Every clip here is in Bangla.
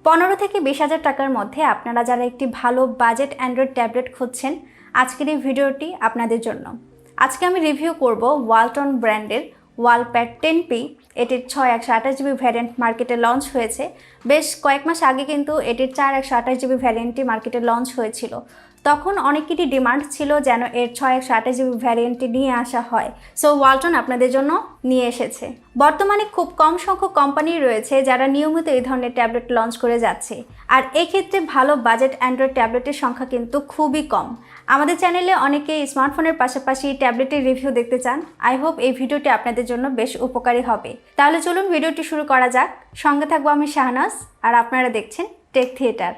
15 থেকে 20,000 টাকার মধ্যে আপনারা যারা একটি ভালো বাজেট অ্যান্ড্রয়েড ট্যাবলেট খুঁজছেন, আজকের এই ভিডিওটি আপনাদের জন্য। আজকে আমি রিভিউ করব ওয়ালটন ব্র্যান্ডের ওয়ালপ্যাড 10P। এটির 6/128GB ভ্যারিয়েন্ট মার্কেটে লঞ্চ হয়েছে। বেশ কয়েক মাস আগে কিন্তু এটির 4/128GB ভ্যারিয়েন্টটি মার্কেটে লঞ্চ হয়েছিল। তখন অনেকেরই ডিমান্ড ছিল যেন এর 6/128GB ভ্যারিয়েন্টটি নিয়ে আসা হয়। সো ওয়ালটন আপনাদের জন্য নিয়ে এসেছে। বর্তমানে খুব কম সংখ্যক কোম্পানি রয়েছে যারা নিয়মিত এই ধরনের ট্যাবলেট লঞ্চ করে যাচ্ছে, আর এই ক্ষেত্রে ভালো বাজেট অ্যান্ড্রয়েড ট্যাবলেটের সংখ্যা কিন্তু খুবই কম। আমাদের চ্যানেলে অনেকে স্মার্টফোনের পাশাপাশি ট্যাবলেটের রিভিউ দেখতে চান। আই হোপ এই ভিডিওটি আপনাদের জন্য বেশ উপকারী হবে। তাহলে চলুন ভিডিওটি শুরু করা যাক। সঙ্গে থাকবো আমি শাহনাজ, আর আপনারা দেখছেন টেক থিয়েটার।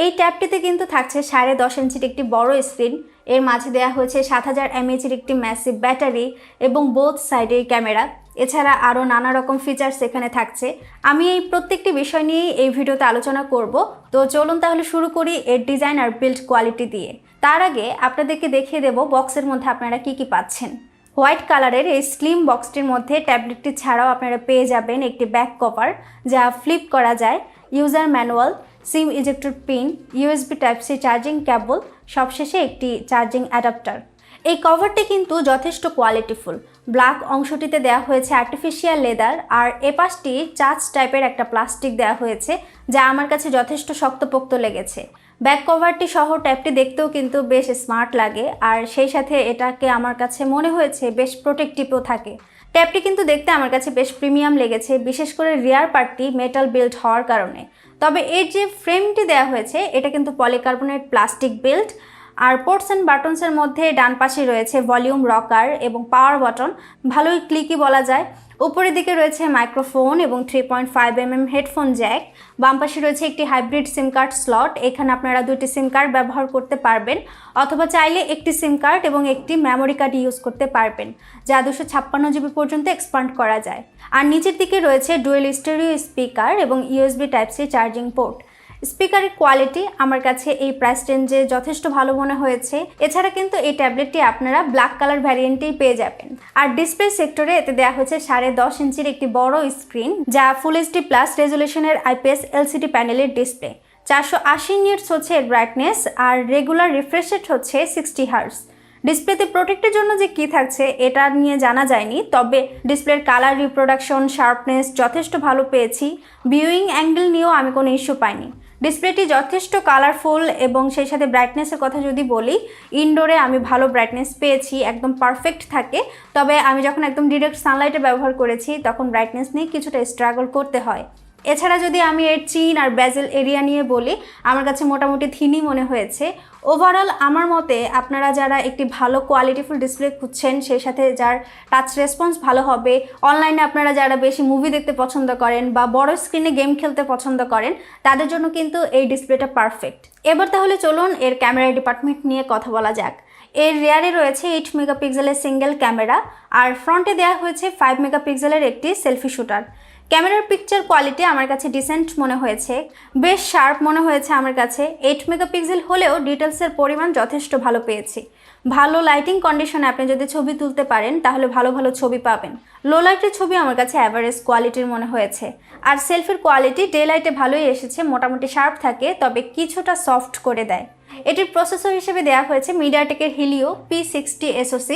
এই ট্যাবটিতে কিন্তু থাকছে 10.5 ইঞ্চির একটি বড় স্ক্রিন। এর মাঝে দেওয়া হয়েছে 7000 mAh একটি ম্যাসিভ ব্যাটারি এবং বোথ সাইডের ক্যামেরা। এছাড়া আরও নানা রকম ফিচার্স এখানে থাকছে। আমি এই প্রত্যেকটি বিষয় নিয়েই এই ভিডিওতে আলোচনা করব। তো চলুন তাহলে শুরু করি এর ডিজাইন আর বিল্ড কোয়ালিটি দিয়ে। তার আগে আপনাদেরকে দেখিয়ে দেব বক্সের মধ্যে আপনারা কি পাচ্ছেন। হোয়াইট কালারের এই স্লিম বক্সটির মধ্যে ট্যাবলেটটি ছাড়াও আপনারা পেয়ে যাবেন একটি ব্যাক কভার যা ফ্লিপ করা যায়, ইউজার ম্যানুয়াল, সিম ejector pin, USB Type-C charging cable, সবশেষে একটি চার্জিং অ্যাডাপ্টার। এই কভারটি কিন্তু যথেষ্ট কোয়ালিটিফুল। ব্ল্যাক অংশটিতে দেওয়া হয়েছে আর্টিফিশিয়াল লেদার, আর এপাশটি চাচ টাইপের একটা প্লাস্টিক দেওয়া হয়েছে যা আমার কাছে যথেষ্ট শক্তপোক্ত লেগেছে। ব্যাক কভারটি সহ ট্যাবটি দেখতেও কিন্তু বেশ স্মার্ট লাগে, আর সেই সাথে এটাকে আমার কাছে মনে হয়েছে বেশ প্রোটেক্টিভও থাকে। ট্যাবটি কিন্তু দেখতে আমার কাছে বেশ প্রিমিয়াম লেগেছে, বিশেষ করে রিয়ার পার্টটি মেটাল বিল্ড হওয়ার কারণে। তবে এর যে ফ্রেমটি দেওয়া হয়েছে এটা কিন্তু পলিকার্বনেট প্লাস্টিক বিল্ড, আর পোর্টস অ্যান্ড বাটনসের মধ্যে ডান পাশে রয়েছে ভলিউম রকার এবং পাওয়ার বাটন, ভালোই ক্লিকি বলা যায়। উপরের দিকে রয়েছে মাইক্রোফোন এবং 3.5mm হেডফোন জ্যাক। বাম পাশে রয়েছে একটি হাইব্রিড সিম কার্ড স্লট। এখানে আপনারা দুটি সিম কার্ড ব্যবহার করতে পারবেন, অথবা চাইলে একটি সিম কার্ড এবং একটি মেমোরি কার্ড ইউজ করতে পারবেন, যা 256GB পর্যন্ত এক্সপান্ড করা যায়। আর নিচের দিকে রয়েছে ডুয়েল স্টেরিও স্পিকার এবং USB Type-C চার্জিং পোর্ট। স্পিকারের কোয়ালিটি আমার কাছে এই প্রাইস রেঞ্জে যথেষ্ট ভালো মনে হয়েছে। এছাড়া কিন্তু এই ট্যাবলেটটি আপনারা ব্ল্যাক কালার ভ্যারিয়েন্টেই পেয়ে যাবেন। আর ডিসপ্লে সেক্টরে এতে দেওয়া হয়েছে 10.5 ইঞ্চির একটি বড় স্ক্রিন, যা ফুল HD+ রেজুলেশনের IPS LCD প্যানেলের ডিসপ্লে। 480 নিটস হচ্ছে এর ব্রাইটনেস, আর রেগুলার রিফ্রেশ রেট হচ্ছে 60 Hz। ডিসপ্লেতে প্রোটেক্টের জন্য যে কি থাকছে এটা নিয়ে জানা যায়নি, তবে ডিসপ্লের কালার রিপ্রোডাকশন, শার্পনেস যথেষ্ট ভালো পেয়েছি। ভিউইং অ্যাঙ্গেল নিয়েও আমি কোনো ইস্যু পাইনি। ডিসপ্লেটি যথেষ্ট কালারফুল, এবং সেই সাথে ব্রাইটনেসের কথা যদি বলি, ইনডোরে আমি ভালো ব্রাইটনেস পেয়েছি, একদম পারফেক্ট থাকে। তবে আমি যখন একদম ডিরেক্ট সানলাইটে ব্যবহার করেছি তখন ব্রাইটনেস নিয়ে কিছুটা স্ট্রাগল করতে হয়। এছাড়া যদি আমি এর চিন আর বেজেল এরিয়া নিয়ে বলি, আমার কাছে মোটামুটি থিনই মনে হয়েছে। ওভারঅল আমার মতে আপনারা যারা একটি ভালো কোয়ালিটিফুল ডিসপ্লে খুঁজছেন, সেই সাথে যার টাচ রেসপন্স ভালো হবে, অনলাইনে আপনারা যারা বেশি মুভি দেখতে পছন্দ করেন বা বড় স্ক্রিনে গেম খেলতে পছন্দ করেন, তাদের জন্য কিন্তু এই ডিসপ্লেটা পারফেক্ট। এবার তাহলে চলুন এর ক্যামেরা ডিপার্টমেন্ট নিয়ে কথা বলা যাক। এর রিয়ারে রয়েছে 8 মেগাপিক্সেলের সিঙ্গেল ক্যামেরা, আর ফ্রন্টে দেওয়া হয়েছে 5 মেগাপিক্সেলের একটি সেলফি শুটার। ক্যামেরার পিকচার কোয়ালিটি আমার কাছে ডিসেন্ট মনে হয়েছে, বেশ শার্প মনে হয়েছে আমার কাছে। 8 মেগাপিক্সেল হলেও ডিটেলসের পরিমাণ যথেষ্ট ভালো পেয়েছি। ভালো লাইটিং কন্ডিশনে আপনি যদি ছবি তুলতে পারেন তাহলে ভালো ভালো ছবি পাবেন। লো লাইটের ছবি আমার কাছে অ্যাভারেজ কোয়ালিটির মনে হয়েছে। আর সেলফির কোয়ালিটি ডে লাইটে ভালোই এসেছে, মোটামুটি শার্প থাকে, তবে কিছুটা সফট করে দেয়। এটির প্রসেসর হিসেবে দেওয়া হয়েছে মিডিয়াটেকের হিলিও P60 SoC।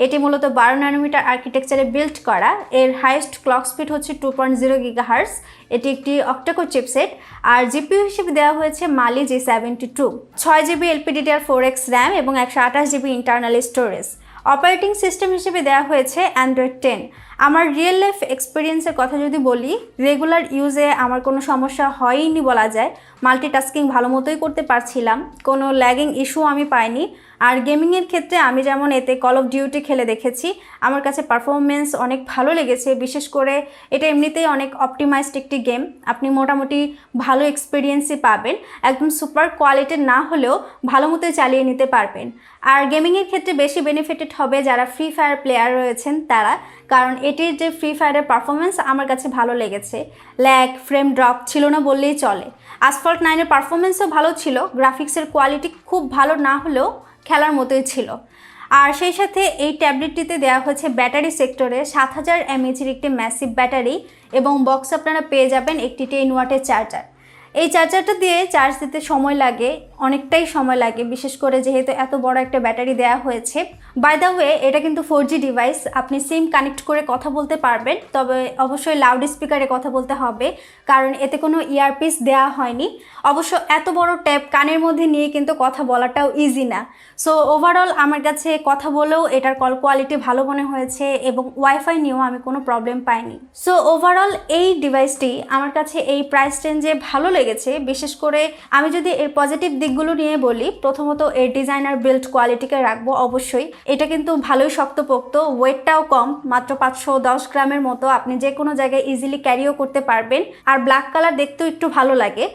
এটি মূলত 12 ন্যানোমিটার আর্কিটেকচারে বিল্ড করা। এর হাইয়েস্ট ক্লক স্পিড হচ্ছে 2.0 GHz। এটি একটি অক্টাকোর চিপসেট। আর জিপিইউ হিসেবে দেওয়া হয়েছে মালি G72, 6GB LPDDR4X র্যাম এবং 128GB internal storage. Operating system হিসেবে দেওয়া হয়েছে অ্যান্ড্রয়েড 10। আমার রিয়েল লাইফ এক্সপিরিয়েন্সের কথা যদি বলি, রেগুলার ইউজে আমার কোনো সমস্যা হয়নি বলা যায়। মাল্টিটাস্কিং ভালো মতোই করতে পারছিলাম, কোনো ল্যাগিং ইস্যু আমি পাইনি। আর গেমিংয়ের ক্ষেত্রে আমি যেমন এতে কল অফ ডিউটি খেলে দেখেছি, আমার কাছে পারফরমেন্স অনেক ভালো লেগেছে। বিশেষ করে এটা এমনিতেই অনেক অপটিমাইজড একটি গেম, আপনি মোটামুটি ভালো এক্সপিরিয়েন্সই পাবেন। একদম সুপার কোয়ালিটির না হলেও ভালো মতোই চালিয়ে নিতে পারবেন। আর গেমিংয়ের ক্ষেত্রে বেশি বেনিফিটেড হবে যারা ফ্রি ফায়ার প্লেয়ার রয়েছেন তারা, কারণ এটির যে ফ্রি ফায়ারের পারফরমেন্স আমার কাছে ভালো লেগেছে। ল্যাগ, ফ্রেম ড্রপ ছিল না বললেই চলে। আসফল্ট 9-এর পারফরমেন্সও ভালো ছিল, গ্রাফিক্সের কোয়ালিটি খুব ভালো না হলেও খেলার মতোই ছিল। আর সেই সাথে এই ট্যাবলেটটিতে দেওয়া হয়েছে ব্যাটারি সেক্টরে 7000 mAh-এর একটি ম্যাসিভ ব্যাটারি এবং বক্স আপনারা পেয়ে যাবেন একটি 10 ওয়াটের চার্জার। এই চার্জারটা দিয়ে চার্জ দিতে সময় লাগে, অনেকটাই সময় লাগে, বিশেষ করে যেহেতু এত বড় একটা ব্যাটারি দেওয়া হয়েছে। বাই দ্য ওয়ে, এটা কিন্তু 4G ডিভাইস, আপনি সিম কানেক্ট করে কথা বলতে পারবেন, তবে অবশ্যই লাউড স্পিকারে কথা বলতে হবে, কারণ এতে কোনো ইয়ারপিস দেওয়া হয়নি। অবশ্য এত বড় ট্যাব কানের মধ্যে নিয়ে কিন্তু কথা বলাটাও ইজি না। সো ওভারঅল আমার কাছে কথা বলেও এটার কল কোয়ালিটি ভালো মনে হয়েছে এবং ওয়াইফাই নিয়েও আমি কোনো প্রবলেম পাইনি। সো ওভারঅল এই ডিভাইসটি আমার কাছে এই প্রাইস রেঞ্জে ভালো লেগেছে। বিশেষ করে আমি যদি এর পজিটিভ দিকগুলো নিয়ে বলি, প্রথমত এর ডিজাইনার বিল্ড কোয়ালিটিকে রাখবো অবশ্যই। এটা কিন্তু ভালোই শক্তপোক্ত, ওয়েটটাও কম, মাত্র 510 গ্রামের মতো, আপনি যে কোনো জায়গায় ইজিলি ক্যারিও করতে পারবেন। আর ব্ল্যাক কালার দেখতেও একটু ভালো লাগে।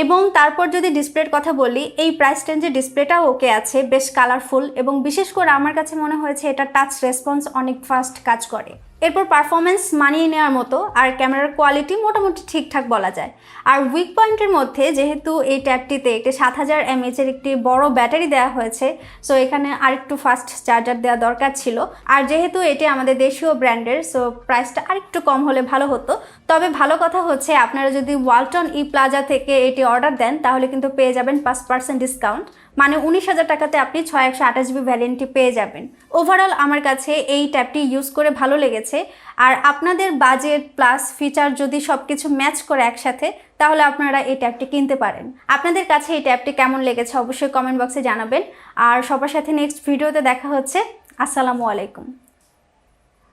এবং তারপর যদি ডিসপ্লের কথা বলি, এই প্রাইস রেঞ্জে ডিসপ্লেটাও ওকে আছে, বেশ কালারফুল, এবং বিশেষ করে আমার কাছে মনে হয়েছে এটা টাচ রেসপন্স অনেক ফাস্ট কাজ করে। এরপর পারফরমেন্স মানিয়ে নেওয়ার মতো, আর ক্যামেরার কোয়ালিটি মোটামুটি ঠিকঠাক বলা যায়। আর উইক পয়েন্টের মধ্যে যেহেতু এই ট্যাবটিতে একটি 7000 mAh-এর একটি বড় ব্যাটারি দেওয়া হয়েছে, সো এখানে আরেকটু ফাস্ট চার্জার দেওয়া দরকার ছিল। আর যেহেতু এটি আমাদের দেশীয় ব্র্যান্ডের, সো প্রাইসটা আরেকটু কম হলে ভালো হতো। তবে ভালো কথা হচ্ছে, আপনারা যদি ওয়ালটন ই প্লাজা থেকে এটি অর্ডার দেন তাহলে কিন্তু পেয়ে যাবেন 5% ডিসকাউন্ট, মানে 19,000 টাকাতে আপনি 6128GB ভ্যারিয়েন্টটি পেয়ে যাবেন। ওভারঅল আমার কাছে এই ট্যাবটি ইউজ করে ভালো লেগেছে। আর আপনাদের বাজেট প্লাস ফিচার যদি সব কিছু ম্যাচ করে একসাথে, তাহলে আপনারা এই ট্যাবটি কিনতে পারেন। আপনাদের কাছে এই ট্যাবটি কেমন লেগেছে অবশ্যই কমেন্ট বক্সে জানাবেন। আর সবার সাথে নেক্সট ভিডিওতে দেখা হচ্ছে। আসসালামু আলাইকুম।